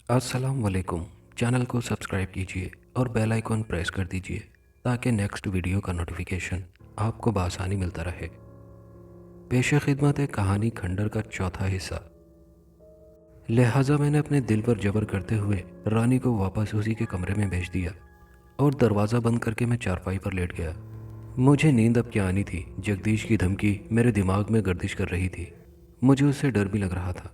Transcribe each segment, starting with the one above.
अस्सलाम वालेकुम। चैनल को सब्सक्राइब कीजिए और बेल आइकॉन प्रेस कर दीजिए ताकि नेक्स्ट वीडियो का नोटिफिकेशन आपको बआसानी मिलता रहे। पेशे खिदमत है कहानी खंडर का चौथा हिस्सा। लिहाजा मैंने अपने दिल पर जबर करते हुए रानी को वापस उसी के कमरे में भेज दिया और दरवाज़ा बंद करके मैं चारपाई पर लेट गया। मुझे नींद अब क्या आनी थी। जगदीश की धमकी मेरे दिमाग में गर्दिश कर रही थी। मुझे उससे डर भी लग रहा था।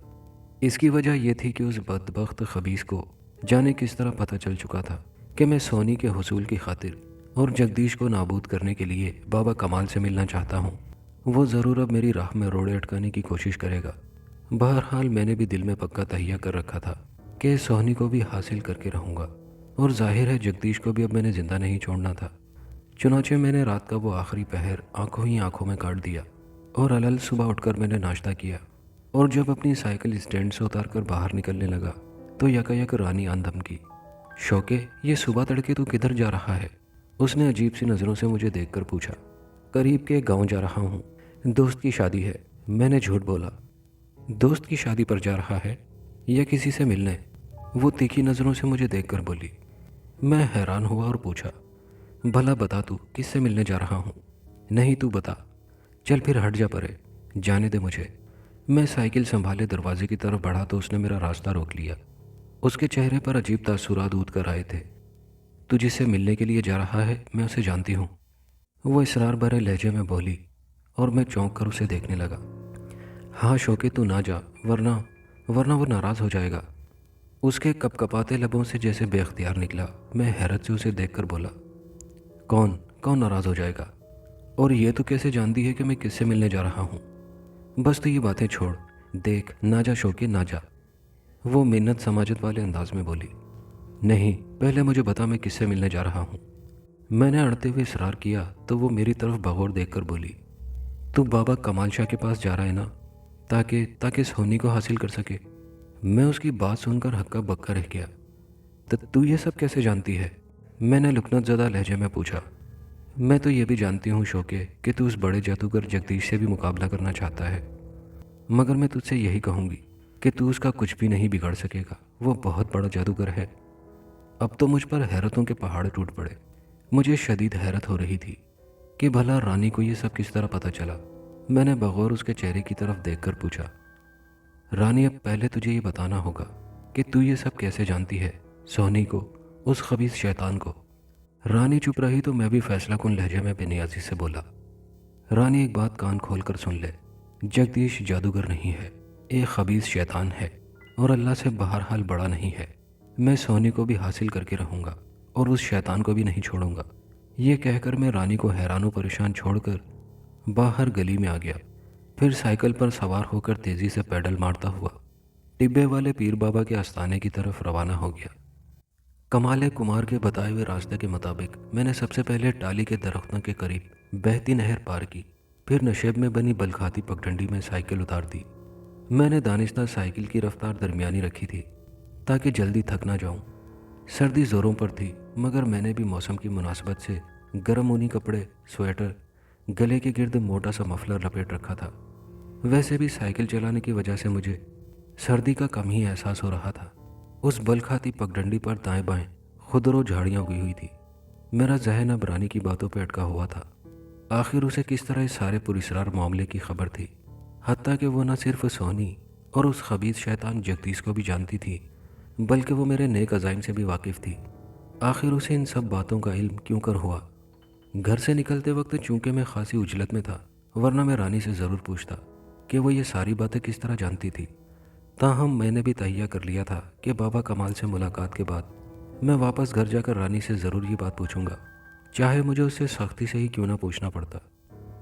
इसकी वजह यह थी कि उस बदबख्त खबीस को जाने किस तरह पता चल चुका था कि मैं सोनी के हुसूल की खातिर और जगदीश को नाबूद करने के लिए बाबा कमाल से मिलना चाहता हूँ। वो ज़रूर अब मेरी राह में रोड़े अटकाने की कोशिश करेगा। बहरहाल मैंने भी दिल में पक्का तहिया कर रखा था कि सोनी को भी हासिल करके रहूँगा और जाहिर है जगदीश को भी अब मैंने ज़िंदा नहीं छोड़ना था। चुनाचे मैंने रात का वो आखिरी पहर आंखों ही आंखों में काट दिया और अलल सुबह उठकर मैंने नाश्ता किया और जब अपनी साइकिल स्टैंड से उतारकर बाहर निकलने लगा तो यकायक रानी आन धमकी। शौके, ये सुबह तड़के तू किधर जा रहा है? उसने अजीब सी नज़रों से मुझे देखकर पूछा। करीब के गांव जा रहा हूँ, दोस्त की शादी है। मैंने झूठ बोला। दोस्त की शादी पर जा रहा है या किसी से मिलने? वो तीखी नज़रों से मुझे देखकर बोली। मैं हैरान हुआ और पूछा, भला बता तू किससे मिलने जा रहा हूँ? नहीं, तू बता। चल फिर हट जा परे, जाने दे मुझे। मैं साइकिल संभाले दरवाजे की तरफ बढ़ा तो उसने मेरा रास्ता रोक लिया। उसके चेहरे पर अजीब तासुरात उतर कर आए थे। तू जिससे मिलने के लिए जा रहा है मैं उसे जानती हूँ, वो इसरार भरे लहजे में बोली और मैं चौंक कर उसे देखने लगा। हाँ शौके, तू ना जा, वरना वरना वो नाराज़ हो जाएगा। उसके कपकपाते लबों से जैसे बेख्तियार निकला। मैं हैरत से उसे देखकर बोला, कौन कौन नाराज़ हो जाएगा? और ये तो कैसे जानती है कि मैं किससे मिलने जा रहा हूँ? बस तो ये बातें छोड़, देख ना जा शौके, ना जा। वो मिन्नत समाजत वाले अंदाज में बोली। नहीं, पहले मुझे बता मैं किससे मिलने जा रहा हूँ। मैंने अड़ते हुए इसरार किया तो वो मेरी तरफ भगौर देखकर बोली, तू बाबा कमाल शाह के पास जा रहा है ना, ताकि ताकि सोनी को हासिल कर सके। मैं उसकी बात सुनकर हक्का बक्का रह गया। तो तू ये सब कैसे जानती है? मैंने लुकनत ज़दा लहजे में पूछा। मैं तो ये भी जानती हूँ शौके कि तू उस बड़े जादूगर जगदीश से भी मुकाबला करना चाहता है, मगर मैं तुझसे यही कहूँगी कि तू उसका कुछ भी नहीं बिगाड़ सकेगा। वो बहुत बड़ा जादूगर है। अब तो मुझ पर हैरतों के पहाड़ टूट पड़े। मुझे शदीद हैरत हो रही थी कि भला रानी को ये सब किस तरह पता चला। मैंने बगौर उसके चेहरे की तरफ देखकर पूछा, रानी अब पहले तुझे ये बताना होगा कि तू ये सब कैसे जानती है, सोनी को, उस खबीस शैतान को। रानी चुप रही तो मैं भी फैसला कुन लहजे में बेनियाजी से बोला, रानी एक बात कान खोल कर सुन ले, जगदीश जादूगर नहीं है, एक खबीस शैतान है और अल्लाह से बहरहाल बड़ा नहीं है। मैं सोनी को भी हासिल करके रहूँगा और उस शैतान को भी नहीं छोड़ूंगा। ये कहकर मैं रानी को हैरान परेशान छोड़कर बाहर गली में आ गया। फिर साइकिल पर सवार होकर तेज़ी से पैडल मारता हुआ टिब्बे वाले पीर बाबा के आस्थाने की तरफ रवाना हो गया। कमाले कुमार के बताए हुए रास्ते के मुताबिक मैंने सबसे पहले टाली के दरख्तों के करीब बहती नहर पार की। फिर नशेब में बनी बलखाती पगडंडी में साइकिल उतार दी। मैंने दानिस्ता साइकिल की रफ्तार दरमियानी रखी थी ताकि जल्दी थक ना जाऊं। सर्दी ज़ोरों पर थी, मगर मैंने भी मौसम की मुनासबत से गर्म ऊनी कपड़े, स्वेटर, गले के गिर्द मोटा सा मफलर लपेट रखा था। वैसे भी साइकिल चलाने की वजह से मुझे सर्दी का कम ही एहसास हो रहा था। उस बल खाती पगडंडी पर दाएं बाएं खुदरो झाड़ियाँ उगी हुई थी। मेरा जहन अब रानी की बातों पर अटका हुआ था। आखिर उसे किस तरह इस सारे पुरस्रार मामले की खबर थी। हत्ता कि वो न सिर्फ सोनी और उस खबीस शैतान जगदीश को भी जानती थी, बल्कि वो मेरे नेक अज़ाइम से भी वाकिफ़ थी। आखिर उसे इन सब बातों का इल्म क्यों कर हुआ? घर से निकलते वक्त चूंकि मैं खासी उजलत में था, वरना मैं रानी से ज़रूर पूछता कि वो ये सारी बातें किस तरह जानती थी। ताहम मैंने भी तहिया कर लिया था कि बाबा कमाल से मुलाकात के बाद मैं वापस घर जाकर रानी से ज़रूर ये बात पूछूंगा, चाहे मुझे उससे सख्ती से ही क्यों ना पूछना पड़ता।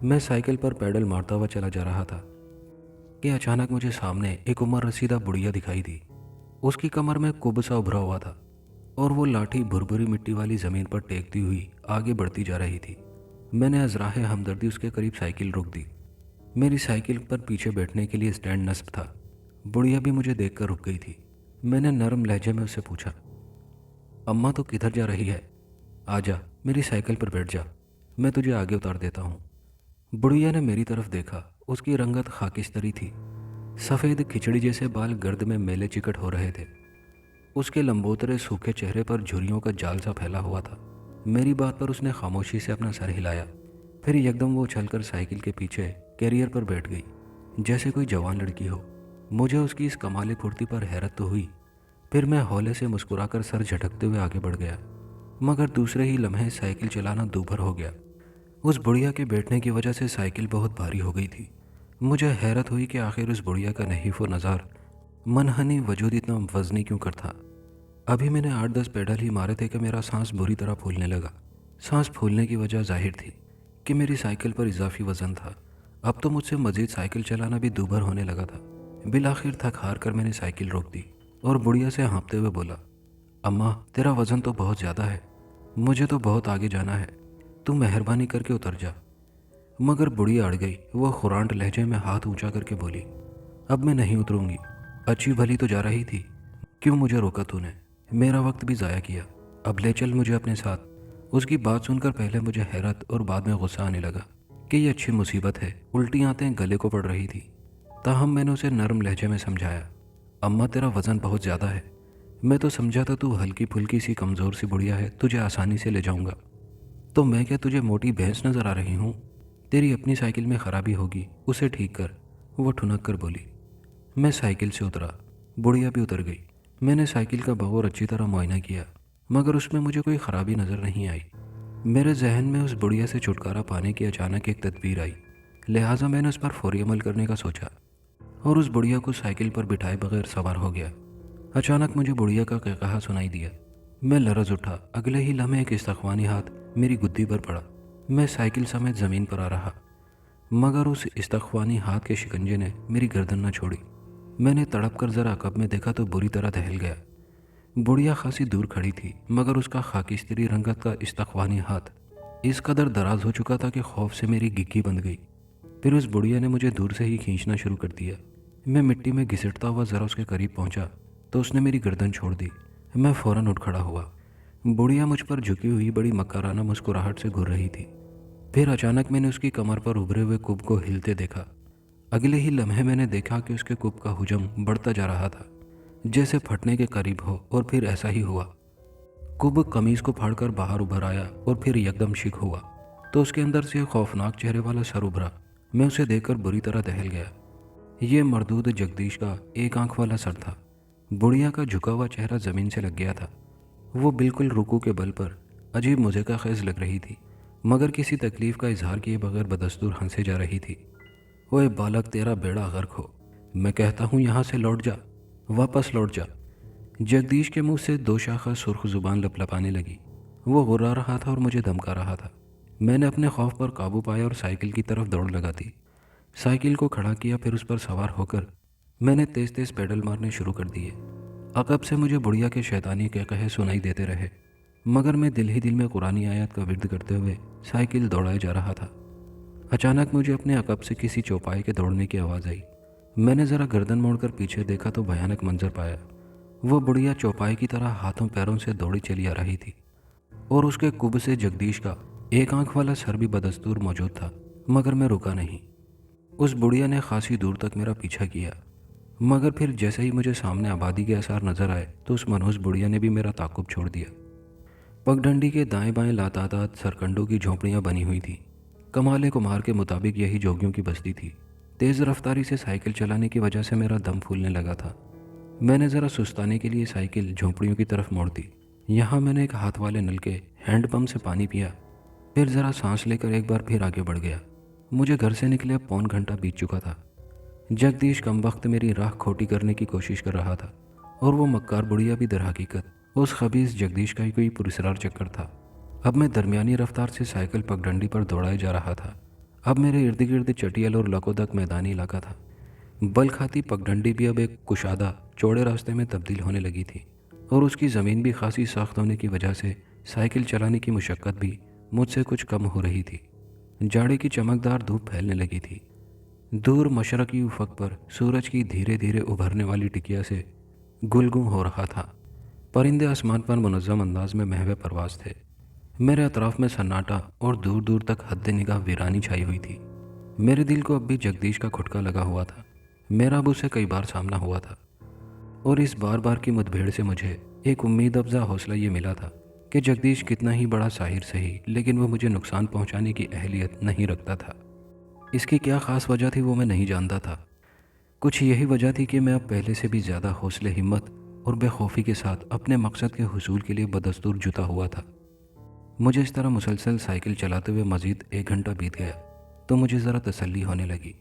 मैं साइकिल पर पैडल मारता हुआ चला जा रहा था कि अचानक मुझे सामने एक उम्र रसीदा बुढ़िया दिखाई दी। उसकी कमर में कुब सा उभरा हुआ था और वो लाठी भुरभुरी मिट्टी वाली ज़मीन पर टेकती हुई आगे बढ़ती जा रही थी। मैंने अजराह हमदर्दी उसके करीब साइकिल रोक दी। मेरी साइकिल पर पीछे बैठने के लिए स्टैंड नस्ब था। बुढ़िया भी मुझे देखकर रुक गई थी। मैंने नरम लहजे में उससे पूछा, अम्मा तो किधर जा रही है? आजा, मेरी साइकिल पर बैठ जा, मैं तुझे आगे उतार देता हूँ। बुढ़िया ने मेरी तरफ देखा। उसकी रंगत खाकिस्तरी थी। सफ़ेद खिचड़ी जैसे बाल गर्द में मेले चिकट हो रहे थे। उसके लंबोतरे सूखे चेहरे पर झुर्रियों का जाल सा फैला हुआ था। मेरी बात पर उसने खामोशी से अपना सर हिलाया। फिर एकदम वो उछलकर साइकिल के पीछे कैरियर पर बैठ गई, जैसे कोई जवान लड़की हो। मुझे उसकी इस कमाली फुर्ती पर हैरत तो हुई। फिर मैं हौले से मुस्कुराकर सर झटकते हुए आगे बढ़ गया, मगर दूसरे ही लम्हे साइकिल चलाना दूभर हो गया। उस बुढ़िया के बैठने की वजह से साइकिल बहुत भारी हो गई थी। मुझे हैरत हुई कि आखिर उस बुढ़िया का नहीफ व नज़ार मनहनी वजूद इतना वजनी क्यों कर था। अभी मैंने 8-10 पेडल ही मारे थे कि मेरा सांस बुरी तरह फूलने लगा। सांस फूलने की वजह जाहिर थी कि मेरी साइकिल पर इजाफी वजन था। अब तो मुझसे मजीद साइकिल चलाना भी दूभर होने लगा था। बिलाखिर थक हार कर मैंने साइकिल रोक दी और बुढ़िया से हाँफते हुए बोला, अम्मा तेरा वज़न तो बहुत ज़्यादा है, मुझे तो बहुत आगे जाना है, तू मेहरबानी करके उतर जा। मगर बुढ़िया अड़ गई। वह खुरांट लहजे में हाथ ऊंचा करके बोली, अब मैं नहीं उतरूंगी। अच्छी भली तो जा रही थी, क्यों मुझे रोका तूने? मेरा वक्त भी ज़ाया किया। अब ले चल मुझे अपने साथ। उसकी बात सुनकर पहले मुझे हैरत और बाद में गुस्सा आने लगा कि ये अच्छी मुसीबत है। उल्टी आंतें गले को पड़ रही थी। ताहम मैंने उसे नरम लहजे में समझाया, अम्मा तेरा वज़न बहुत ज़्यादा है, मैं तो समझा था तू हल्की फुल्की सी कमज़ोर सी बुढ़िया है, तुझे आसानी से ले जाऊंगा। तो मैं क्या तुझे मोटी भैंस नज़र आ रही हूँ? तेरी अपनी साइकिल में खराबी होगी, उसे ठीक कर। वो ठुनक कर बोली। मैं साइकिल से उतरा, बुढ़िया भी उतर गई। मैंने साइकिल का बगौर अच्छी तरह मुआयना किया, मगर उसमें मुझे कोई ख़राबी नज़र नहीं आई। मेरे जहन में उस बुढ़िया से छुटकारा पाने की अचानक एक तदबीर आई, लिहाजा मैंने उस पर फौरी अमल करने का सोचा और उस बुढ़िया को साइकिल पर बिठाए बगैर सवार हो गया। अचानक मुझे बुढ़िया का कहकहा सुनाई दिया। मैं लरज उठा। अगले ही लम्हे एक इस्तख्वानी हाथ मेरी गुद्दी पर पड़ा। मैं साइकिल समेत ज़मीन पर आ रहा, मगर उस इस्तख्वानी हाथ के शिकंजे ने मेरी गर्दन न छोड़ी। मैंने तड़प कर ज़रा अकब में देखा तो बुरी तरह दहल गया। बुढ़िया खासी दूर खड़ी थी, मगर उसका खाकिस्त्री रंगत का इस्तख्वानी हाथ इस कदर दराज हो चुका था कि खौफ से मेरी गिग्गी बंध गई। फिर उस बुढ़िया ने मुझे दूर से ही खींचना शुरू कर दिया। मैं मिट्टी में घिसटता हुआ ज़रा उसके करीब पहुंचा तो उसने मेरी गर्दन छोड़ दी। मैं फ़ौरन उठ खड़ा हुआ। बुढ़िया मुझ पर झुकी हुई बड़ी मक्काराना मुस्कुराहट से घूर रही थी। फिर अचानक मैंने उसकी कमर पर उभरे हुए कुब को हिलते देखा। अगले ही लम्हे मैंने देखा कि उसके कुब का हुजम बढ़ता जा रहा था, जैसे फटने के करीब हो, और फिर ऐसा ही हुआ। कुब कमीज़ को फाड़कर बाहर उभर आया और फिर यकदम शिक हुआ तो उसके अंदर से एक खौफनाक चेहरे वाला सर उभरा। मैं उसे देखकर बुरी तरह दहल गया। ये मरदूद जगदीश का एक आंख वाला सर था। बुढ़िया का झुका हुआ चेहरा ज़मीन से लग गया था। वो बिल्कुल रुकू के बल पर अजीब मुझे खेज लग रही थी, मगर किसी तकलीफ का इजहार किए बगैर बदस्तूर हंसे जा रही थी। ओए बालक, तेरा बेड़ा गर्क हो, मैं कहता हूँ यहाँ से लौट जा, वापस लौट जा। जगदीश के मुंह से दो शाखा सुर्ख जुबान लपलपाने लगी। वो गुर्रा रहा था और मुझे धमका रहा था। मैंने अपने खौफ पर काबू पाया और साइकिल की तरफ दौड़ लगा दी। साइकिल को खड़ा किया, फिर उस पर सवार होकर मैंने तेज़ तेज़ पैडल मारने शुरू कर दिए। अकब से मुझे बुढ़िया के शैतानी के कहे सुनाई देते रहे, मगर मैं दिल ही दिल में कुरानी आयत का विर्द करते हुए साइकिल दौड़ाए जा रहा था। अचानक मुझे अपने अकब से किसी चौपाई के दौड़ने की आवाज़ आई। मैंने ज़रा गर्दन मोड़कर पीछे देखा तो भयानक मंजर पाया। वो बुढ़िया चौपाई की तरह हाथों पैरों से दौड़ी चली आ रही थी और उसके कुब से जगदीश का एक आंख वाला सर भी बदस्तूर मौजूद था, मगर मैं रुका नहीं। उस बुढ़िया ने खासी दूर तक मेरा पीछा किया, मगर फिर जैसे ही मुझे सामने आबादी के आसार नजर आए तो उस मनहूस बुढ़िया ने भी मेरा ताकुब छोड़ दिया। पगडंडी के दाएं बाएं लातादाद सरकंडों की झोंपड़ियां बनी हुई थी। कमाले कुमार के मुताबिक यही जोगियों की बस्ती थी। तेज़ रफ्तारी से साइकिल चलाने की वजह से मेरा दम फूलने लगा था। मैंने ज़रा सुस्ताने के लिए साइकिल झोंपड़ियों की तरफ मोड़ दी। यहाँ मैंने एक हाथ वाले नल के हैंडपम्प से पानी पिया, फिर ज़रा सांस लेकर एक बार फिर आगे बढ़ गया। मुझे घर से निकले अब पौन घंटा बीत चुका था। जगदीश कम वक्त मेरी राह खोटी करने की कोशिश कर रहा था और वो मक्कार बुढ़िया भी दर हकीकत उस खबीस जगदीश का ही कोई पुरस्कार चक्कर था। अब मैं दरमियानी रफ्तार से साइकिल पगडंडी पर दौड़ाए जा रहा था। अब मेरे इर्द गिर्द चटियल और लकोदक मैदानी इलाका था। बल खाती पगडंडी भी अब एक कुशादा चौड़े रास्ते में तब्दील होने लगी थी और उसकी ज़मीन भी खासी सख्त होने की वजह से साइकिल चलाने की मुशक्क़त भी मुझसे कुछ कम हो रही थी। जाड़े की चमकदार धूप फैलने लगी थी। दूर मशरक़ी उफ़क़ पर सूरज की धीरे धीरे उभरने वाली टिकिया से गुलगुम हो रहा था। परिंदे आसमान पर मुनज़्ज़म अंदाज में महवे परवास थे। मेरे अतराफ में सन्नाटा और दूर दूर तक हद निगाह वीरानी छाई हुई थी। मेरे दिल को अब भी जगदीश का खुटका लगा हुआ था। मेरा अब उससे कई बार सामना हुआ था। और इस बार बार की मुठभेड़ से मुझे एक उम्मीद अफजा हौसला ये मिला था कि जगदीश कितना ही बड़ा साहिर सही, लेकिन वो मुझे नुकसान पहुंचाने की अहलियत नहीं रखता था। इसकी क्या ख़ास वजह थी वो मैं नहीं जानता था। कुछ यही वजह थी कि मैं अब पहले से भी ज़्यादा हौसले, हिम्मत और बेखौफी के साथ अपने मकसद के हुसूल के लिए बदस्तूर जुटा हुआ था। मुझे इस तरह मुसलसल साइकिल चलाते हुए मज़ीद 1 घंटा बीत गया तो मुझे ज़रा तसल्ली होने लगी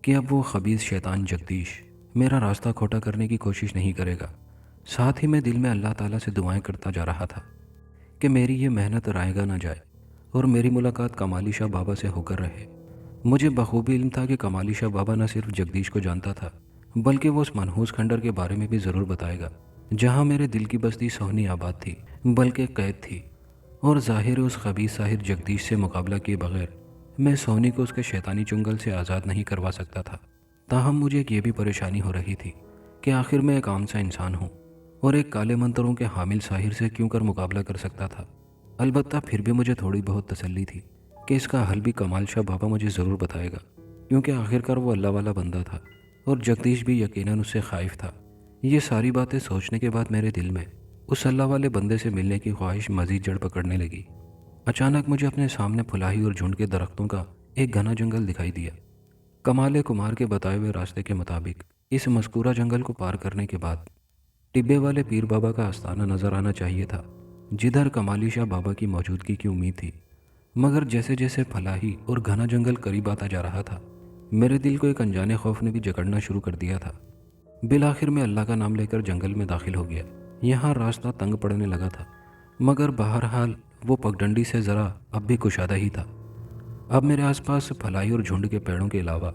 कि अब वो खबीज़ शैतान जगदीश मेरा रास्ता खोटा करने की कोशिश नहीं करेगा। साथ ही मैं दिल में अल्लाह ताला से दुआएं करता जा रहा था कि मेरी ये मेहनत रायगा ना जाए और मेरी मुलाकात कमाली शाह बाबा से होकर रहे। मुझे बखूबी इल्म था कि कमाली शाह बाबा न सिर्फ जगदीश को जानता था, बल्कि वो उस मनहूस खंडर के बारे में भी ज़रूर बताएगा जहाँ मेरे दिल की बस्ती सोहनी आबाद थी, बल्कि कैद थी। और ज़ाहिर उस खबीस साहिर जगदीश से मुकाबला किए बगैर मैं सोहनी को उसके शैतानी चुंगल से आज़ाद नहीं करवा सकता था। ताहम मुझे एक ये भी परेशानी हो रही थी कि आखिर मैं एक आम सा इंसान हूँ और एक काले मंतरों के हामिल साहिर से क्यों कर मुकाबला कर सकता था। अलबत्ता फिर भी मुझे थोड़ी बहुत तसल्ली थी कि इसका हल भी कमाल शाह बाबा मुझे ज़रूर बताएगा, क्योंकि आखिरकार वो अल्लाह वाला बंदा था और जगदीश भी यकीनन उससे खाइफ था। ये सारी बातें सोचने के बाद मेरे दिल में उस अल्लाह वाले बंदे से मिलने की ख्वाहिश मज़ीद जड़ पकड़ने लगी। अचानक मुझे अपने सामने फुलाही और झुंड के दरख्तों का एक घना जंगल दिखाई दिया। कमाले कुमार के बताए हुए रास्ते के मुताबिक इस मज़कूरा जंगल को पार करने के बाद टिब्बे वाले पीर बाबा का आस्थाना नज़र आना चाहिए था, जिधर कमाली शाह बाबा की मौजूदगी की उम्मीद थी। मगर जैसे जैसे फलाही और घना जंगल करीब आता जा रहा था, मेरे दिल को एक अनजाने खौफ ने भी जकड़ना शुरू कर दिया था। बिलाखिर मैं अल्लाह का नाम लेकर जंगल में दाखिल हो गया। यहाँ रास्ता तंग पड़ने लगा था, मगर बहरहाल वो पगडंडी से ज़रा अब भी कुशादा ही था। अब मेरे आसपास फलाई और झुंड के पेड़ों के अलावा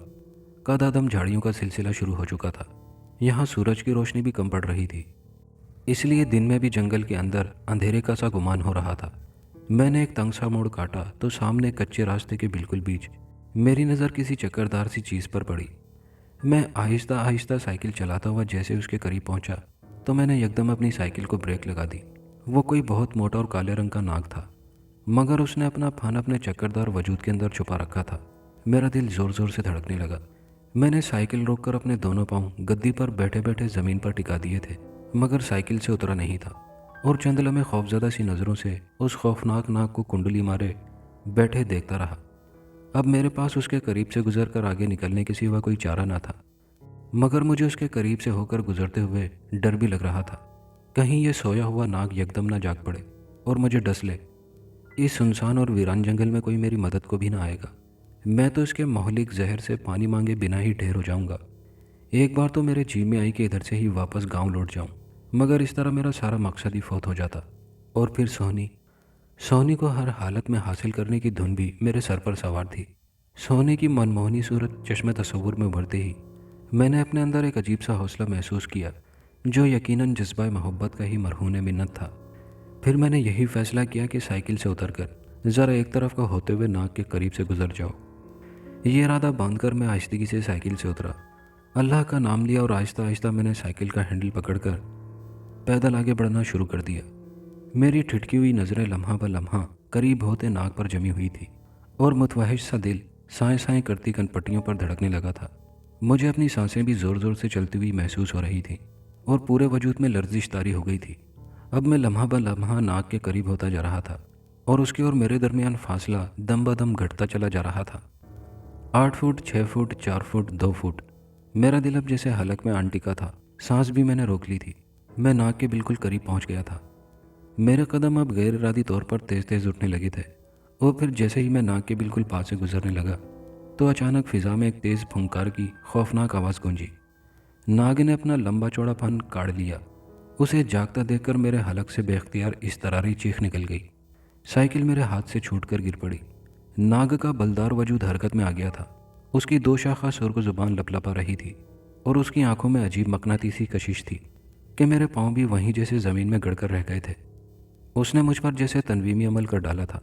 कदम झाड़ियों का सिलसिला शुरू हो चुका था। यहाँ सूरज की रोशनी भी कम पड़ रही थी, इसलिए दिन में भी जंगल के अंदर अंधेरे का सा गुमान हो रहा था। मैंने एक तंग सा मोड़ काटा तो सामने कच्चे रास्ते के बिल्कुल बीच मेरी नज़र किसी चक्करदार सी चीज़ पर पड़ी। मैं आहिस्ता आहिस्ता साइकिल चलाता हुआ जैसे उसके करीब पहुंचा तो मैंने एकदम अपनी साइकिल को ब्रेक लगा दी। वो कोई बहुत मोटा और काले रंग का नाग था, मगर उसने अपना फन अपने चक्करदार वजूद के अंदर छुपा रखा था। मेरा दिल ज़ोर ज़ोर से धड़कने लगा। मैंने साइकिल रोककर अपने दोनों पाँव गद्दी पर बैठे बैठे ज़मीन पर टिका दिए थे, मगर साइकिल से उतरा नहीं था और चंद लम्हे खौफजदा सी नज़रों से उस खौफनाक नाग को कुंडली मारे बैठे देखता रहा। अब मेरे पास उसके करीब से गुजरकर आगे निकलने के सिवा कोई चारा ना था, मगर मुझे उसके करीब से होकर गुजरते हुए डर भी लग रहा था। कहीं ये सोया हुआ नाग यकदम ना जाग पड़े और मुझे डस ले। इस सुनसान और वीरान जंगल में कोई मेरी मदद को भी ना आएगा। मैं तो इसके मोहलिक जहर से पानी मांगे बिना ही ढेर हो जाऊंगा। एक बार तो मेरे जी में आई कि इधर से ही वापस गांव लौट जाऊं, मगर इस तरह मेरा सारा मकसद ही फौत हो जाता। और फिर सोहनी सोहनी को हर हालत में हासिल करने की धुन भी मेरे सर पर सवार थी। सोहनी की मनमोहनी सूरत चश्मे तस्वुर में उभरते ही मैंने अपने अंदर एक अजीब सा हौसला महसूस किया, जो यकीनन जज्बा मोहब्बत का ही मरहून मिन्नत था। फिर मैंने यही फैसला किया कि साइकिल से उतरकर ज़रा एक तरफ का होते हुए नाक के करीब से गुजर जाओ। ये इरादा बांधकर मैं आहिस्तगी से साइकिल से उतरा, अल्लाह का नाम लिया और आहिस्ता आहिस्ता मैंने साइकिल का हैंडल पकड़कर पैदल आगे बढ़ना शुरू कर दिया। मेरी ठिठकी हुई नज़रें लम्हा ब लम्हा करीब होते नाक पर जमी हुई थी और मुतवहिश सा दिल साएं साएं करती कनपट्टियों पर धड़कने लगा था। मुझे अपनी सांसें भी ज़ोर ज़ोर से चलती हुई महसूस हो रही थी और पूरे वजूद में लर्जिश तारी हो गई थी। अब मैं लम्हा ब लम्हा नाक के करीब होता जा रहा था और उसके और मेरे दरमियान फासला दम ब दम घटता चला जा रहा था। 8 फुट, 6 फुट, 4 फुट, 2 फुट। मेरा दिल अब जैसे हलक में आन टिका था। सांस भी मैंने रोक ली थी। मैं नाक के बिल्कुल करीब पहुंच गया था। मेरे कदम अब गैर इरादी तौर पर तेज़ तेज़ उठने लगे थे और फिर जैसे ही मैं नाक के बिल्कुल पास से गुजरने लगा तो अचानक फिजा में एक तेज़ फुंकार की खौफनाक आवाज़ गूंजी। नाग ने अपना लंबा चौड़ा फन काढ़ लिया। उसे जागता देखकर मेरे हलक से बेख्तियार इस तरारी चीख निकल गई। साइकिल मेरे हाथ से छूटकर गिर पड़ी। नाग का बलदार वजूद हरकत में आ गया था। उसकी दो शाखा सुर्ख जुबान लपलपा रही थी और उसकी आंखों में अजीब मकनातीसी कशिश थी कि मेरे पाँव भी वहीं जैसे ज़मीन में गड़कर रह गए थे। उसने मुझ पर जैसे तनवीमी अमल कर डाला था।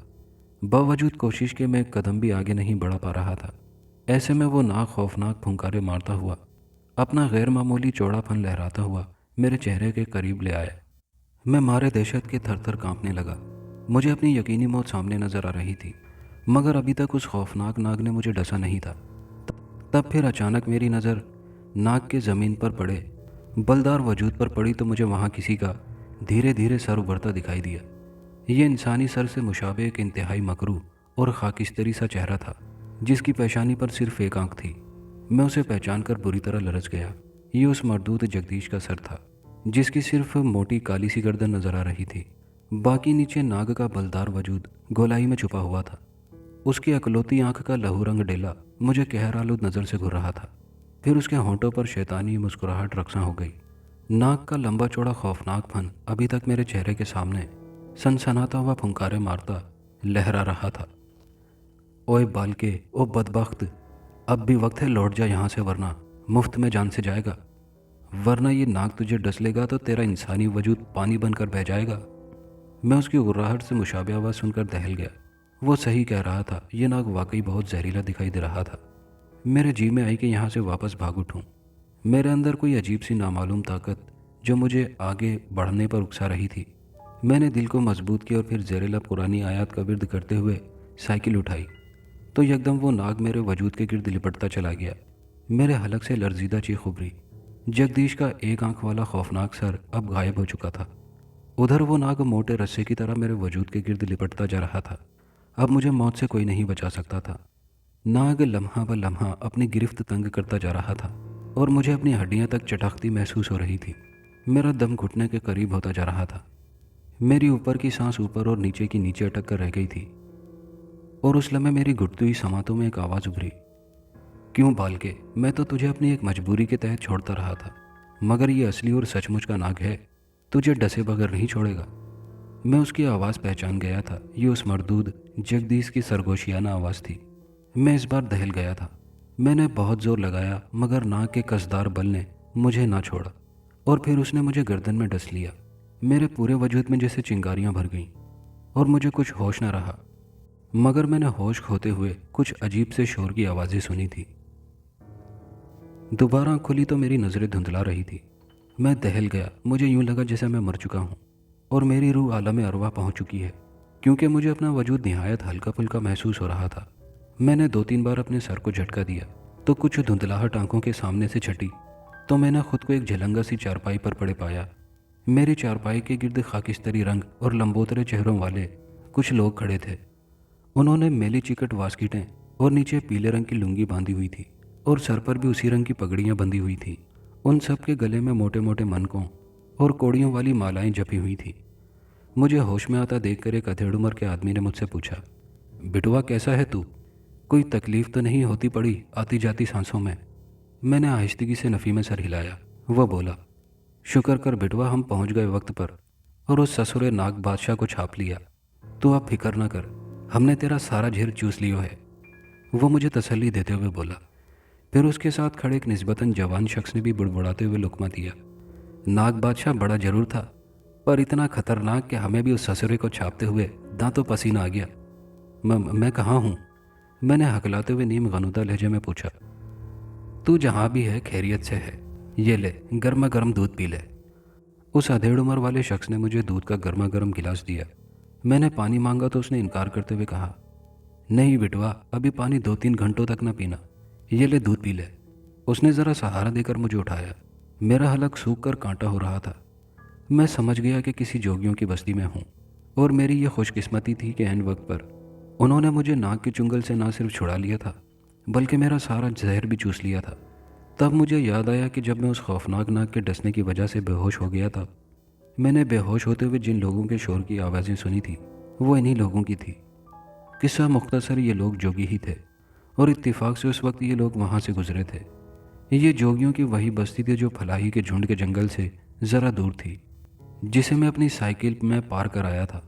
बावजूद कोशिश के मैं एक कदम भी आगे नहीं बढ़ा पा रहा था। ऐसे में वो नाक खौफनाक फुंकारे मारता हुआ अपना गैर मामूली चौड़ापन लहराता हुआ मेरे चेहरे के करीब ले आया। मैं मारे दहशत के थर थर काँपने लगा। मुझे अपनी यकीनी मौत सामने नजर आ रही थी, मगर अभी तक उस खौफनाक नाग ने मुझे डसा नहीं था। तब फिर अचानक मेरी नज़र नाग के ज़मीन पर पड़े बलदार वजूद पर पड़ी तो मुझे वहाँ किसी का धीरे धीरे सर उभरता दिखाई दिया। ये इंसानी सर से मुशाबे एक इंतहाई मकरू और खाकिस्तरी सा चेहरा था, जिसकी पेशानी पर सिर्फ एक आंख थी। मैं उसे पहचान कर बुरी तरह लरज गया। ये उस मरदूद जगदीश का सर था, जिसकी सिर्फ मोटी काली सी गर्दन नजर आ रही थी। बाकी नीचे नाग का बलदार वजूद गोलाई में छुपा हुआ था। उसकी अकलौती आंख का लहू रंग डेला मुझे कहरालुद नज़र से घूर रहा था। फिर उसके होंठों पर शैतानी मुस्कुराहट रक्सा हो गई। नाक का लंबा चौड़ा खौफनाक फन अभी तक मेरे चेहरे के सामने सनसनाता हुआ फुंकारे मारता लहरा रहा था। ओए बालके, ओ बदबख्त, अब भी वक्त है, लौट जा यहाँ से, वरना मुफ्त में जान से जाएगा। वरना ये नाक तुझे डस लेगा तो तेरा इंसानी वजूद पानी बनकर बह जाएगा। मैं उसकी गुर्राहट से मुशाबे आवाज़ सुनकर दहल गया। वो सही कह रहा था। ये नाग वाकई बहुत जहरीला दिखाई दे रहा था। मेरे जी में आई कि यहाँ से वापस भाग उठूं। मेरे अंदर कोई अजीब सी नामालूम ताकत जो मुझे आगे बढ़ने पर उकसा रही थी। मैंने दिल को मजबूत किया और फिर ज़ेरे-लब कुरानी आयत का विर्द करते हुए साइकिल उठाई तो यकदम वो नाग मेरे वजूद के गिर्द लिपटता चला गया। मेरे हलक से लर्जीदा चीख उभरी। जगदीश का एक आंख वाला खौफनाक सर अब गायब हो चुका था। उधर वो नाग मोटे रस्से की तरह मेरे वजूद के गिर्द लिपटता जा रहा था। अब मुझे मौत से कोई नहीं बचा सकता था। नाग लम्हा ब लम्हा अपनी गिरफ्त तंग करता जा रहा था और मुझे अपनी हड्डियां तक चटकती महसूस हो रही थी। मेरा दम घुटने के करीब होता जा रहा था। मेरी ऊपर की सांस ऊपर और नीचे की नीचे अटक कर रह गई थी और उस लम्हे मेरी घुटती हुई समातों में एक आवाज़ उभरी। क्यों बालके, मैं तो तुझे अपनी एक मजबूरी के तहत छोड़ता रहा था, मगर ये असली और सचमुच का नाग है, तुझे डसे बगैर नहीं छोड़ेगा। मैं उसकी आवाज़ पहचान गया था। ये उस मरदूद जगदीश की सरगोशियाना आवाज़ थी। मैं इस बार दहल गया था। मैंने बहुत जोर लगाया मगर नाग के कसदार बल ने मुझे ना छोड़ा और फिर उसने मुझे गर्दन में डस लिया। मेरे पूरे वजूद में जैसे चिंगारियां भर गईं और मुझे कुछ होश न रहा। मगर मैंने होश खोते हुए कुछ अजीब से शोर की आवाज़ें सुनी थी। दोबारा आँख खुली तो मेरी नज़रें धुंधला रही थी। मैं दहल गया। मुझे यूं लगा जैसे मैं मर चुका हूँ और मेरी रूह आलम अरवाह पहुँच चुकी है, क्योंकि मुझे अपना वजूद निहायत हल्का फुल्का महसूस हो रहा था। मैंने 2-3 बार अपने सर को झटका दिया तो कुछ धुंधलाहट आंखों के सामने से छटी तो मैंने खुद को एक झलंगा सी चारपाई पर पड़े पाया। मेरी चारपाई के गिर्द खाकिस्तरी रंग और लंबोतरे चेहरों वाले कुछ लोग खड़े थे। उन्होंने मेली चिकट वास्किटें और नीचे पीले रंग की लुंगी बांधी हुई थी और सर पर भी उसी रंग की पगड़ियां बंधी हुई थी। उन सब के गले में मोटे मोटे मनकों और कोड़ियों वाली मालाएं जपी हुई थी। मुझे होश में आता देखकर एक अधेड़ उम्र के आदमी ने मुझसे पूछा, बिटवा कैसा है तू? कोई तकलीफ तो नहीं होती पड़ी आती जाती सांसों में? मैंने आहिस्तगी से नफ़ी में सर हिलाया। वह बोला, शुक्र कर बिटवा, हम पहुंच गए वक्त पर और उस ससुरे नाग बादशाह को छाप लिया। तू अब फिक्र न कर, हमने तेरा सारा झेर चूस लियो है। वो मुझे तसल्ली देते हुए बोला। फिर उसके साथ खड़े एक निस्बतन जवान शख्स ने भी बुड़बुड़ाते हुए लुकमा दिया। नाग बादशाह बड़ा जरूर था, पर इतना खतरनाक कि हमें भी उस ससुरे को छापते हुए दांतों पसीना आ गया। मैं कहाँ हूँ? मैंने हकलाते हुए नीम गनुदा लहजे में पूछा। तू जहाँ भी है खैरियत से है, ये ले गर्मा गर्म दूध पी ले। उस अधेड़ उम्र वाले शख्स ने मुझे दूध का गर्मा गर्म गिलास दिया। मैंने पानी मांगा तो उसने इनकार करते हुए कहा, नहीं बिटवा, अभी पानी 2-3 घंटों तक ना पीना, ये ले दूध पी ले। उसने ज़रा सहारा देकर मुझे उठाया। मेरा हलक सूख कर कांटा हो रहा था। मैं समझ गया कि किसी जोगियों की बस्ती में हूँ और मेरी ये खुशकिस्मती थी कि ऐन वक्त पर उन्होंने मुझे नाग के चुंगल से ना सिर्फ छुड़ा लिया था बल्कि मेरा सारा जहर भी चूस लिया था। तब मुझे याद आया कि जब मैं उस खौफनाक नाग के डसने की वजह से बेहोश हो गया था, मैंने बेहोश होते हुए जिन लोगों के शोर की आवाज़ें सुनी थी वो इन्हीं लोगों की थी। किस्सा मुख्तसर, ये लोग जोगी ही थे और इत्तेफाक से उस वक्त ये लोग वहाँ से गुजरे थे। ये जोगियों की वही बस्ती थी जो फलाही के झुंड के जंगल से ज़रा दूर थी, जिसे मैं अपनी साइकिल में पार कर आया था।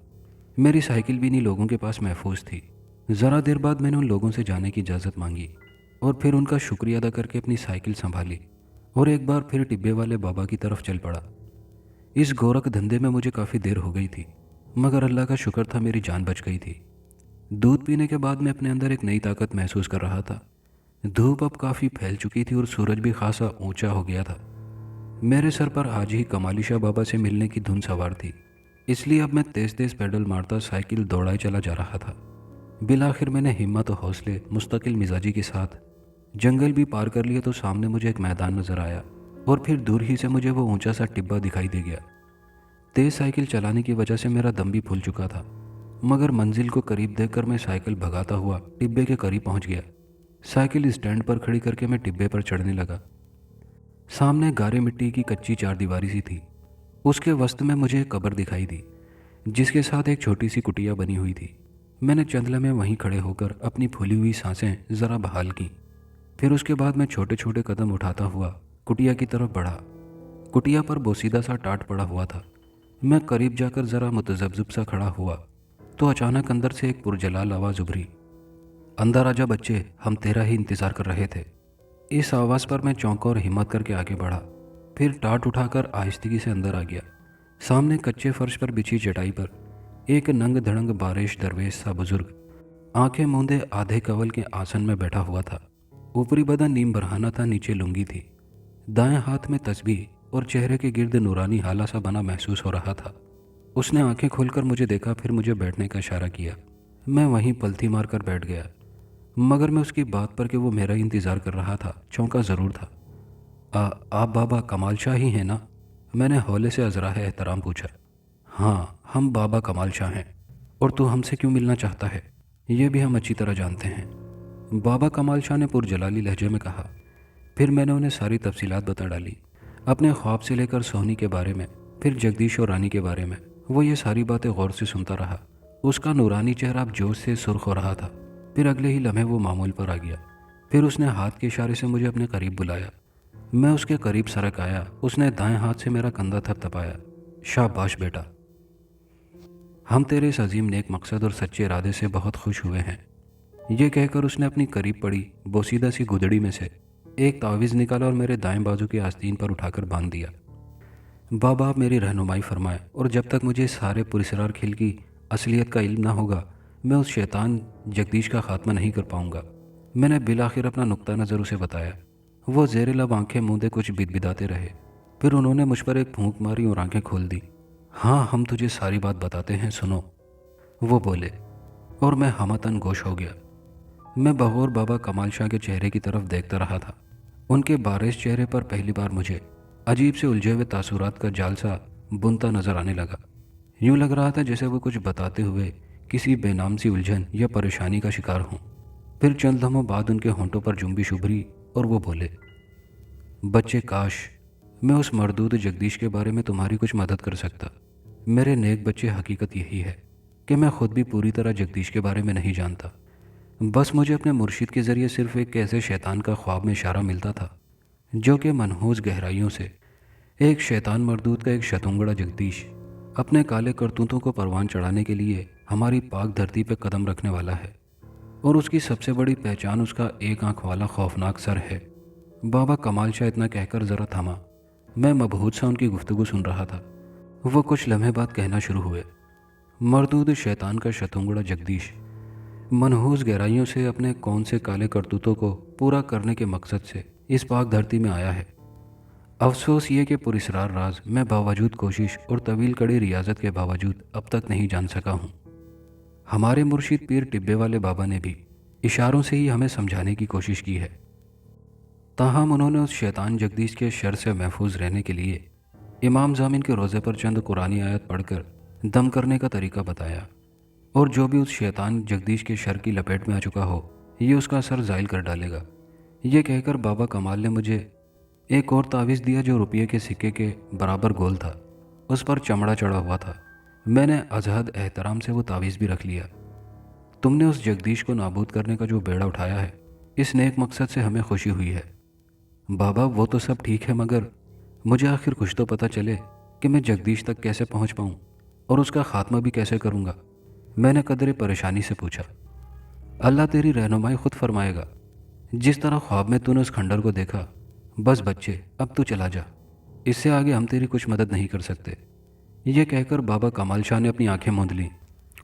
मेरी साइकिल भी इन्हीं लोगों के पास महफूज थी। ज़रा देर बाद मैंने उन लोगों से जाने की इजाज़त मांगी और फिर उनका शुक्रिया अदा करके अपनी साइकिल संभाली और एक बार फिर टिब्बे वाले बाबा की तरफ चल पड़ा। इस गोरख धंधे में मुझे काफ़ी देर हो गई थी, मगर अल्लाह का शुक्र था मेरी जान बच गई थी। दूध पीने के बाद मैं अपने अंदर एक नई ताकत महसूस कर रहा था। धूप अब काफ़ी फैल चुकी थी और सूरज भी खासा ऊंचा हो गया था। मेरे सर पर आज ही कमाली शाह बाबा से मिलने की धुन सवार थी, इसलिए अब मैं तेज़ तेज़ पैडल मारता साइकिल दौड़ाए चला जा रहा था। बिलाखिर मैंने हिम्मत और हौसले मुस्तकिल मिजाजी के साथ जंगल भी पार कर लिया तो सामने मुझे एक मैदान नज़र आया। और फिर दूर ही से मुझे वो ऊंचा सा टिब्बा दिखाई दे गया। तेज साइकिल चलाने की वजह से मेरा दम भी फूल चुका था, मगर मंजिल को करीब देखकर मैं साइकिल भगाता हुआ टिब्बे के करीब पहुंच गया। साइकिल स्टैंड पर खड़ी करके मैं टिब्बे पर चढ़ने लगा। सामने गारे मिट्टी की कच्ची चारदीवारी सी थी। उसके वस्त में मुझे एक कब्र दिखाई दी, जिसके साथ एक छोटी सी कुटिया बनी हुई थी। मैंने चंद लम्हे वहीं खड़े होकर अपनी फूली हुई सांसें जरा बहाल की। फिर उसके बाद मैं छोटे छोटे कदम उठाता हुआ कुटिया की तरफ बढ़ा। कुटिया पर बोसीदा सा टाट पड़ा हुआ था। मैं करीब जाकर जरा मुतजब्जिब सा खड़ा हुआ तो अचानक अंदर से एक पुरजलाल आवाज़ उभरी, अंदर आजा बच्चे, हम तेरा ही इंतज़ार कर रहे थे। इस आवाज़ पर मैं चौंका और हिम्मत करके आगे बढ़ा। फिर टाट उठाकर आहिस्तगी से अंदर आ गया। सामने कच्चे फर्श पर बिछी चटाई पर एक नंग धड़ंग बारिश दरवेश सा बुजुर्ग आंखें मूंदे आधे कवल के आसन में बैठा हुआ था। ऊपरी बदन नीम बरहाना था, नीचे लुंगी थी। दाएं हाथ में तस्बीह और चेहरे के गिर्द नूरानी हाला सा बना महसूस हो रहा था। उसने आंखें खोलकर मुझे देखा, फिर मुझे बैठने का इशारा किया। मैं वहीं पलथी मारकर बैठ गया, मगर मैं उसकी बात पर कि वो मेरा ही इंतज़ार कर रहा था चौंका ज़रूर था। आप बाबा कमाल शाह ही हैं ना? मैंने हौले से अजराह एहतराम पूछा। हाँ, हम बाबा कमाल शाह हैं। और तू हमसे क्यों मिलना चाहता है, ये भी हम अच्छी तरह जानते हैं, बाबा कमाल शाह ने पुरजलाली लहजे में कहा। फिर मैंने उन्हें सारी तफसीलात बता डाली, अपने ख्वाब से लेकर सोहनी के बारे में, फिर जगदीश और रानी के बारे में। वो ये सारी बातें गौर से सुनता रहा। उसका नूरानी चेहरा अब जोश से सुर्ख हो रहा था। फिर अगले ही लम्हे वो मामूल पर आ गया। फिर उसने हाथ के इशारे से मुझे अपने करीब बुलाया। मैं उसके करीब सरक आया। उसने दाएं हाथ से मेरा कंधा थपथपाया। शाबाश बेटा, हम तेरे इस अजीम नेक मकसद और सच्चे इरादे से बहुत खुश हुए हैं। ये कहकर उसने अपनी करीब पड़ी बोसीदा सी गुदड़ी में से एक तावीज़ निकाला और मेरे दाएं बाजू की आस्तीन पर उठाकर बांध दिया। बाबा, आप मेरी रहनुमाई फरमाएं, और जब तक मुझे इस सारे पुरस्कार खेल की असलियत का इल्म ना होगा, मैं उस शैतान जगदीश का खात्मा नहीं कर पाऊंगा। मैंने बिलाखिर अपना नुक्ता नज़र उसे बताया। वो ज़ेरे लब आंखें मूंदे कुछ बिदबिदाते रहे। फिर उन्होंने मुझ पर एक फूंक मारी और आंखें खोल दी। हाँ, हम तुझे सारी बात बताते हैं, सुनो, वो बोले। और मैं हमतन गोश हो गया। मैं बगौर बाबा कमाल शाह के चेहरे की तरफ देखता रहा था। उनके बारिश चेहरे पर पहली बार मुझे अजीब से उलझे हुए तासुरात का जाल सा बुनता नजर आने लगा। यूं लग रहा था जैसे वो कुछ बताते हुए किसी बेनाम सी उलझन या परेशानी का शिकार हों। फिर चंद लम्हों बाद उनके होंठों पर जुम्बिश उभरी और वो बोले, बच्चे, काश मैं उस मरदूद जगदीश के बारे में तुम्हारी कुछ मदद कर सकता। मेरे नेक बच्चे, हकीकत यही है कि मैं खुद भी पूरी तरह जगदीश के बारे में नहीं जानता। बस मुझे अपने मुर्शिद के ज़रिए सिर्फ एक ऐसे शैतान का ख्वाब में इशारा मिलता था, जो कि मनहूस गहराइयों से एक शैतान मरदूद का एक शतुंगड़ा जगदीश अपने काले करतूतों को परवान चढ़ाने के लिए हमारी पाक धरती पर कदम रखने वाला है। और उसकी सबसे बड़ी पहचान उसका एक आंख वाला खौफनाक सर है। बाबा कमाल शाह इतना कहकर ज़रा थमा। मैं मबहूत सा उनकी गुफ्तगू सुन रहा था। वो कुछ लम्हे बाद कहना शुरू हुए, मरदूद शैतान का शतुंगड़ा जगदीश मनहूस गहराइयों से अपने कौन से काले करतूतों को पूरा करने के मकसद से इस पाक धरती में आया है। अफसोस ये कि पुरस्रार राज मैं बावजूद कोशिश और तवील कड़ी रियाजत के बावजूद अब तक नहीं जान सका हूँ। हमारे मुर्शिद पीर टिब्बे वाले बाबा ने भी इशारों से ही हमें समझाने की कोशिश की है। ताहम उन्होंने उस शैतान जगदीश के शर से महफूज रहने के लिए इमाम जामिन के रोज़े पर चंद कुरानी आयत पढ़कर दम करने का तरीका बताया। और जो भी उस शैतान जगदीश के शर की लपेट में आ चुका हो, ये उसका असर ज़ाइल कर डालेगा। ये कहकर बाबा कमाल ने मुझे एक और तावीज़ दिया जो रुपये के सिक्के के बराबर गोल था। उस पर चमड़ा चढ़ा हुआ था। मैंने अजहद एहतराम से वो तावीज़ भी रख लिया। तुमने उस जगदीश को नाबूद करने का जो बेड़ा उठाया है, इस नेक मकसद से हमें खुशी हुई है। बाबा, वो तो सब ठीक है, मगर मुझे आखिर कुछ तो पता चले कि मैं जगदीश तक कैसे पहुंच पाऊं और उसका खात्मा भी कैसे करूंगा। मैंने कदरे परेशानी से पूछा। अल्लाह तेरी रहनुमाई खुद फरमाएगा। जिस तरह ख्वाब में तूने उस खंडर को देखा, बस बच्चे, अब तू चला जा। इससे आगे हम तेरी कुछ मदद नहीं कर सकते। यह कहकर बाबा कमाल शाह ने अपनी आंखें मूंद लीं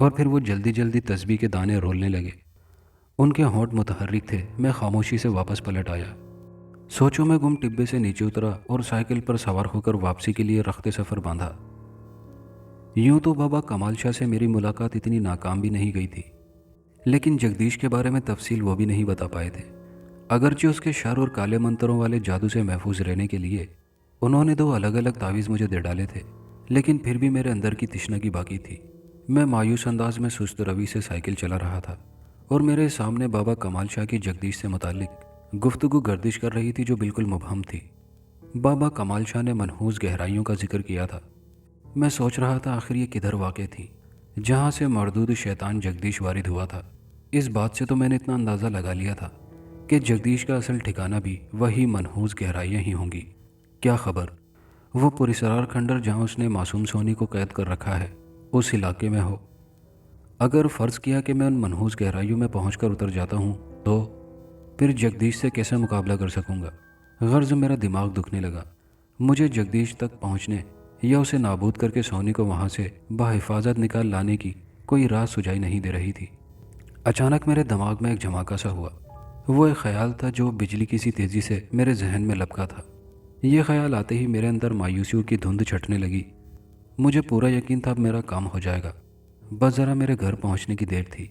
और फिर वो जल्दी जल्दी तस्बीह के दाने रोलने लगे। उनके होंठ मुतहर्रिक थे। मैं खामोशी से वापस पलट आया। सोचो में गुम टिब्बे से नीचे उतरा और साइकिल पर सवार होकर वापसी के लिए रख्ते सफ़र बांधा। यूं तो बाबा कमाल शाह से मेरी मुलाकात इतनी नाकाम भी नहीं गई थी, लेकिन जगदीश के बारे में तफसील वो भी नहीं बता पाए थे। अगरचे उसके शर और काले मंत्रों वाले जादू से महफूज रहने के लिए उन्होंने 2 अलग अलग तावीज़ मुझे दे डाले थे, लेकिन फिर भी मेरे अंदर की तृष्णा की बाकी थी। मैं मायूस अंदाज में सुस्त रवि से साइकिल चला रहा था और मेरे सामने बाबा कमाल शाह की जगदीश से मुतालिक गुफ्तगू गर्दिश कर रही थी जो बिल्कुल मुबहम थी। बाबा कमाल शाह ने मनहूस गहराइयों का जिक्र किया था। मैं सोच रहा था आखिर ये किधर वाक़ थी जहाँ से मरदूद शैतान जगदीश वारिद हुआ था। इस बात से तो मैंने इतना अंदाज़ा लगा लिया था कि जगदीश का असल ठिकाना भी वही मनहूस गहराइयाँ ही होंगी। क्या खबर वो पुरस्रार खंडर जहाँ उसने मासूम सोनी को कैद कर रखा है उस इलाके में हो। अगर फ़र्ज़ किया कि मैं उन मनहूस गहराइयों में पहुंचकर उतर जाता हूँ तो फिर जगदीश से कैसे मुकाबला कर सकूँगा। गर्ज मेरा दिमाग दुखने लगा। मुझे जगदीश तक पहुँचने या उसे नाबूद करके सोनी को वहाँ से बाहिफाजत निकाल लाने की कोई राह सुझाई नहीं दे रही थी। अचानक मेरे दिमाग में एक झमाका सा हुआ। वो एक ख्याल था जो बिजली की सी तेज़ी से मेरे जहन में लपका था। ये ख्याल आते ही मेरे अंदर मायूसियों की धुंध छटने लगी। मुझे पूरा यकीन था अब मेरा काम हो जाएगा, बस ज़रा मेरे घर पहुंचने की देर थी।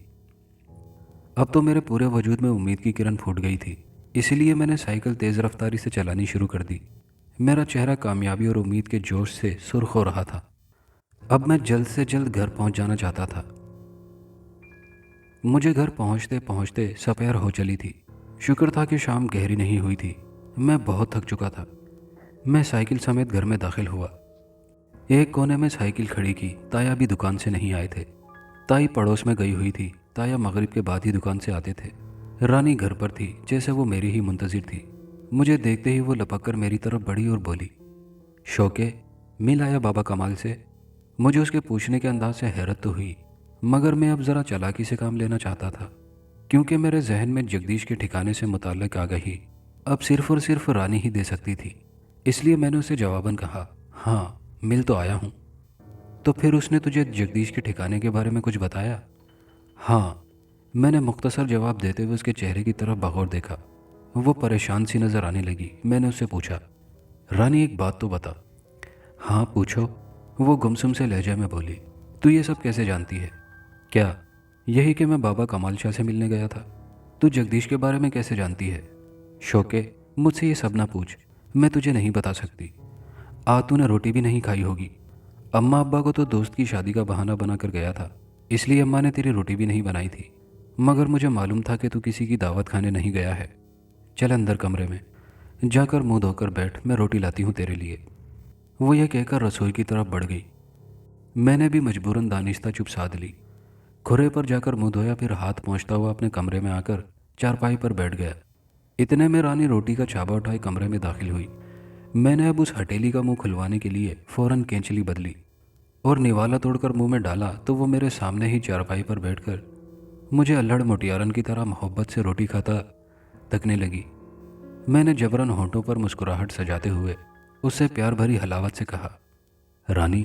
अब तो मेरे पूरे वजूद में उम्मीद की किरण फूट गई थी, इसीलिए मैंने साइकिल तेज़ रफ्तारी से चलानी शुरू कर दी। मेरा चेहरा कामयाबी और उम्मीद के जोश से सुर्ख हो रहा था। अब मैं जल्द से जल्द घर पहुंच जाना चाहता था। मुझे घर पहुंचते पहुंचते सपहर हो चली थी। शुक्र था कि शाम गहरी नहीं हुई थी। मैं बहुत थक चुका था। मैं साइकिल समेत घर में दाखिल हुआ। एक कोने में साइकिल खड़ी की। ताया भी दुकान से नहीं आए थे। ताई पड़ोस में गई हुई थी। ताया मगरिब के बाद ही दुकान से आते थे। रानी घर पर थी, जैसे वो मेरी ही मुंतजिर थी। मुझे देखते ही वो लपक कर मेरी तरफ बढ़ी और बोली, शौके, मिल आया बाबा कमाल से? मुझे उसके पूछने के अंदाज से हैरत तो हुई, मगर मैं अब ज़रा चालाकी से काम लेना चाहता था, क्योंकि मेरे जहन में जगदीश के ठिकाने से मुताल्लिक आगाही अब सिर्फ और सिर्फ रानी ही दे सकती थी। इसलिए मैंने उसे जवाबन कहा, हाँ मिल तो आया हूँ। तो फिर उसने तुझे जगदीश के ठिकाने के बारे में कुछ बताया? हाँ, मैंने मुख्तसर जवाब देते हुए उसके चेहरे की तरफ बगौर देखा। वो परेशान सी नज़र आने लगी। मैंने उससे पूछा, रानी एक बात तो बता। हाँ पूछो, वो गुमसुम से लहजे में बोली। तू ये सब कैसे जानती है? क्या यही कि मैं बाबा कमाल शाह से मिलने गया था? तू जगदीश के बारे में कैसे जानती है? शौके, मुझसे ये सब ना पूछ, मैं तुझे नहीं बता सकती। आज तूने रोटी भी नहीं खाई होगी। अम्मा अब्बा को तो दोस्त की शादी का बहाना बनाकर गया था, इसलिए अम्मा ने तेरी रोटी भी नहीं बनाई थी। मगर मुझे मालूम था कि तू किसी की दावत खाने नहीं गया है। चल अंदर कमरे में जाकर मुंह धोकर बैठ, मैं रोटी लाती हूँ तेरे लिए। वो ये कहकर रसोई की तरफ बढ़ गई। मैंने भी मजबूरन दानिस्ता चुप साध ली। खुरे पर जाकर मुंह धोया, फिर हाथ पहुँचता हुआ अपने कमरे में आकर चारपाई पर बैठ गया। इतने में रानी रोटी का छाबा उठाए कमरे में दाखिल हुई। मैंने अब उस हथेली का मुंह खुलवाने के लिए फौरन कैंचली बदली और निवाला तोड़कर मुंह में डाला तो वो मेरे सामने ही चारपाई पर बैठकर मुझे अल्हड़ मोटियारन की तरह मोहब्बत से रोटी खाता तकने लगी। मैंने जबरन होंठों पर मुस्कुराहट सजाते हुए उससे प्यार भरी हलावत से कहा, रानी,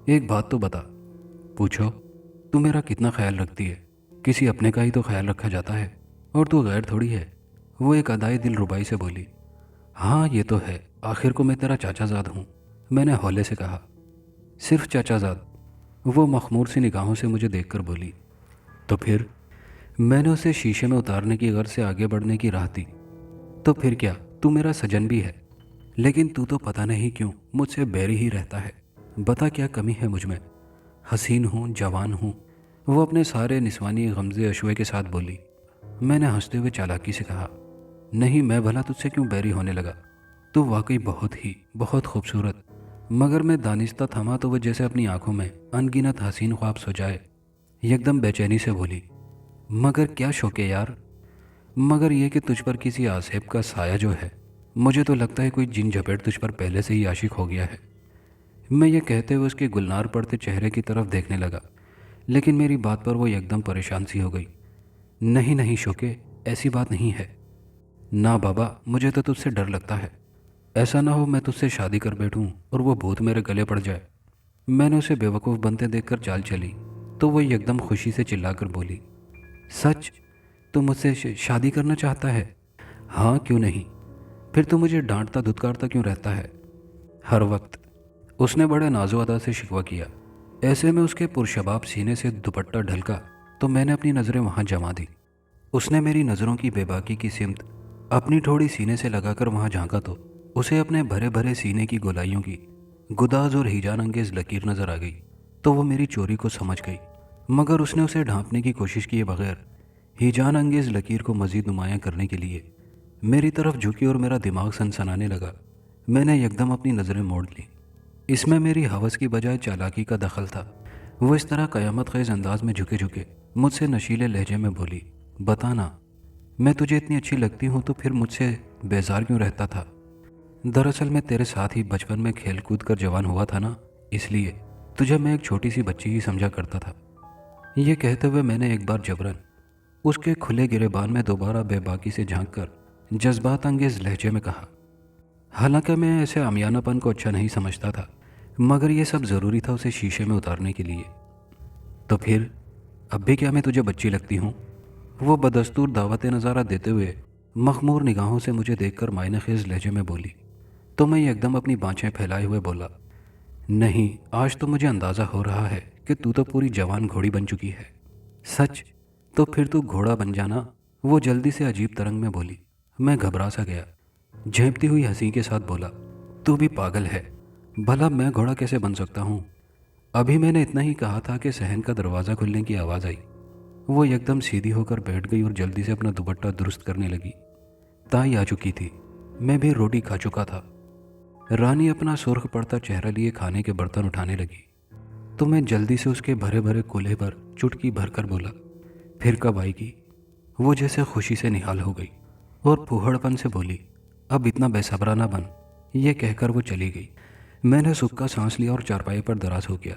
एक बात तो बता। पूछो। तू मेरा कितना ख्याल रखती है? किसी अपने का ही तो ख्याल रखा जाता है, और तू गैर थोड़ी है। वो एक अदाई दिल रुबाई से बोली। हाँ ये तो है, आखिर को मैं तेरा चाचाजाद हूँ, मैंने हौले से कहा। सिर्फ चाचाजाद? वो मखमूर सी निगाहों से मुझे देखकर बोली। तो फिर? मैंने उसे शीशे में उतारने की गर्ज से आगे बढ़ने की राह दी। तो फिर क्या, तू मेरा सजन भी है, लेकिन तू तो पता नहीं क्यों मुझसे बैरी ही रहता है। बता क्या कमी है मुझ में? हसीन हूँ, जवान हूँ, वो अपने सारे निस्वानी गमज़े अशुए के साथ बोली। मैंने हंसते हुए चालाकी से कहा, नहीं, मैं भला तुझसे क्यों बैरी होने लगा? तू वाकई बहुत खूबसूरत। मगर मैं दानिस्ता थमा तो वह जैसे अपनी आंखों में अनगिनत हसीन ख्वाब सजाए एकदम बेचैनी से बोली, मगर क्या शौके यार? मगर यह कि तुझ पर किसी आसेब का साया जो है, मुझे तो लगता है कोई जिन झपेट तुझ पर पहले से ही आशिक हो गया है। मैं ये कहते हुए उसके गुलनार पड़ते चेहरे की तरफ देखने लगा, लेकिन मेरी बात पर वो एकदम परेशान सी हो गई। नहीं नहीं शौके, ऐसी बात नहीं है। ना बाबा, मुझे तो तुझसे डर लगता है। ऐसा ना हो मैं तुझसे शादी कर बैठूं और वो भूत मेरे गले पड़ जाए। मैंने उसे बेवकूफ़ बनते देखकर चाल चली तो वो एकदम खुशी से चिल्लाकर बोली, सच? तू मुझसे शादी करना चाहता है? हाँ क्यों नहीं। फिर तू मुझे डांटता धुतकारता क्यों रहता है हर वक्त? उसने बड़े नाजो अदा से शिकवा किया। ऐसे में उसके पुरशबाब सीने से दुपट्टा ढलका तो मैंने अपनी नज़रें वहाँ जमा दी। उसने मेरी नज़रों की बेबाकी की सिमत अपनी ठोड़ी सीने से लगाकर वहाँ झांका तो उसे अपने भरे भरे सीने की गोलाइयों की गुदाज और हिजान अंगेज लकीर नजर आ गई तो वो मेरी चोरी को समझ गई, मगर उसने उसे ढांपने की कोशिश किए बगैर हिजान अंगेज लकीर को मजीद नुमायां करने के लिए मेरी तरफ झुकी और मेरा दिमाग सनसनाने लगा। मैंने एकदम अपनी नज़रें मोड़ ली। इसमें मेरी हवस की बजाय चालाकी का दखल था। वो इस तरह कयामत ख़ेज़ अंदाज में झुके झुके मुझसे नशीले लहजे में बोली, बताना, मैं तुझे इतनी अच्छी लगती हूँ तो फिर मुझसे बेजार क्यों रहता था? दरअसल मैं तेरे साथ ही बचपन में खेल कूद कर जवान हुआ था ना, इसलिए तुझे मैं एक छोटी सी बच्ची ही समझा करता था। ये कहते हुए मैंने एक बार जबरन उसके खुले गिरेबान में दोबारा बेबाकी से झांक कर जज्बात अंगेज लहजे में कहा। हालांकि मैं ऐसे आमियानापन को अच्छा नहीं समझता था, मगर यह सब ज़रूरी था उसे शीशे में उतारने के लिए। तो फिर अब भी क्या मैं तुझे बच्ची लगती हूँ? वो बदस्तूर दावत नज़ारा देते हुए मखमूर निगाहों से मुझे देखकर मायने खेज लहजे में बोली। तो मैं एकदम अपनी बाँछें फैलाए हुए बोला, नहीं, आज तो मुझे अंदाज़ा हो रहा है कि तू तो पूरी जवान घोड़ी बन चुकी है। सच? तो फिर तू घोड़ा बन जाना। वो जल्दी से अजीब तरंग में बोली। मैं घबरा सा गया, झेंपती हुई हंसी के साथ बोला, तू भी पागल है, भला मैं घोड़ा कैसे बन सकता हूँ? अभी मैंने इतना ही कहा था कि सहन का दरवाज़ा खुलने की आवाज़ आई। वो एकदम सीधी होकर बैठ गई और जल्दी से अपना दुपट्टा दुरुस्त करने लगी। ताई आ चुकी थी। मैं भी रोटी खा चुका था। रानी अपना सुर्ख पड़ता चेहरा लिए खाने के बर्तन उठाने लगी तो मैं जल्दी से उसके भरे भरे कूल्हे पर चुटकी भरकर बोला, फिर कब आएगी? वो जैसे खुशी से निहाल हो गई और फूहड़पन से बोली, अब इतना बेसब्रा ना बन। ये कहकर वो चली गई। मैंने सुक्का सांस लिया और चारपाई पर दराज हो गया।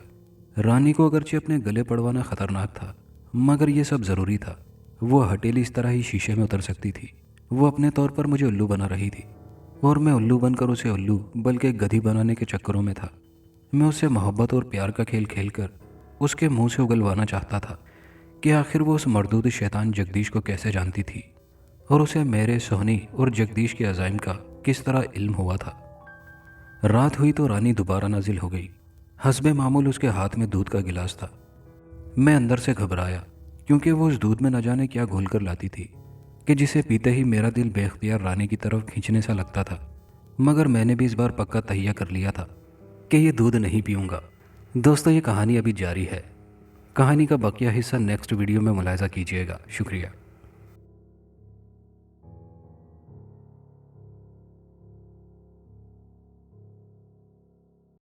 रानी को अगरचे अपने गले पड़वाना खतरनाक था, मगर यह सब ज़रूरी था। वो हटेली इस तरह ही शीशे में उतर सकती थी। वो अपने तौर पर मुझे उल्लू बना रही थी और मैं उल्लू बनकर उसे उल्लू बल्कि गधी बनाने के चक्करों में था। मैं उससे मोहब्बत और प्यार का खेल खेलकर उसके मुंह से उगलवाना चाहता था कि आखिर वो उस मर्दूद शैतान जगदीश को कैसे जानती थी और उसे मेरे सोहनी और जगदीश के अज़ाइम का किस तरह इल्म हुआ था। रात हुई तो रानी दोबारा नाजिल हो गई। हस्बे मामूल उसके हाथ में दूध का गिलास था। मैं अंदर से घबराया क्योंकि वो उस दूध में न जाने क्या घोल कर लाती थी कि जिसे पीते ही मेरा दिल बेख्तियार रानी की तरफ खींचने सा लगता था। मगर मैंने भी इस बार पक्का तहिया कर लिया था कि ये दूध नहीं पीऊँगा। दोस्तों, ये कहानी अभी जारी है। कहानी का बकिया हिस्सा नेक्स्ट वीडियो में मुलाहिजा कीजिएगा। शुक्रिया।